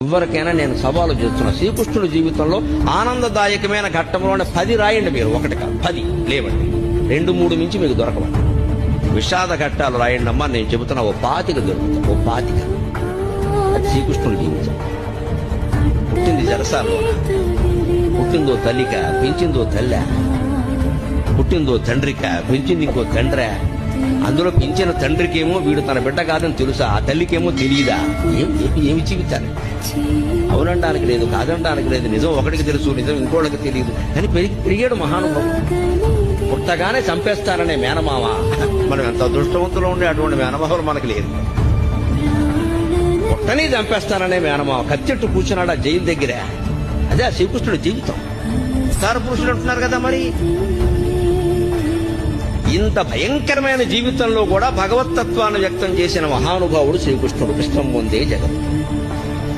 ఎవరికైనా నేను సవాలు చేస్తున్నా, శ్రీకృష్ణుడి జీవితంలో ఆనందదాయకమైన ఘట్టంలోనే 10 రాయండి. మీరు ఒకటి కాదు 10 లేవండి, 2-3 మించి మీకు దొరకవండి. విషాద ఘట్టాలు రాయండి అమ్మా, నేను చెబుతున్నా ఓ 25 దొరుకుతా, ఓ 25. అది శ్రీకృష్ణుడి జీవితం. పుట్టింది జరసాలు, పుట్టిందో తల్లిక, పెంచిందో తల్లి, పుట్టిందో తండ్రిక, పెంచింది ఇంకో తండ్రి. అందులో పెంచిన తండ్రికేమో వీడు తన బిడ్డ కాదని తెలుసా, ఆ తల్లికేమో తెలియదా? ఏమి జీవితాలు? అవునడానికి లేదు, కాదనడానికి లేదు. నిజం ఒకటికి తెలుసు, నిజం ఇంకోటికి తెలియదు. కానీ పెరిగాడు మహానుభావం. పుట్టగానే చంపేస్తారనే మేనమామ. మనం ఎంత అదృష్టవంతులు ఉండే అటువంటి మేనమామలు మనకు లేదు. పుట్టని చంపేస్తారనే మేనమామ కత్తిట్టు కూర్చున్నాడు ఆ జైలు దగ్గర. అదే ఆ శ్రీకృష్ణుడి జీవితం. అవతార పురుషుడు అంటున్నారు కదా, మరి ఇంత భయంకరమైన జీవితంలో కూడా భగవతత్వాన్ని వ్యక్తం చేసిన మహానుభావుడు శ్రీకృష్ణుడు. కృష్ణం ముందే జగత్.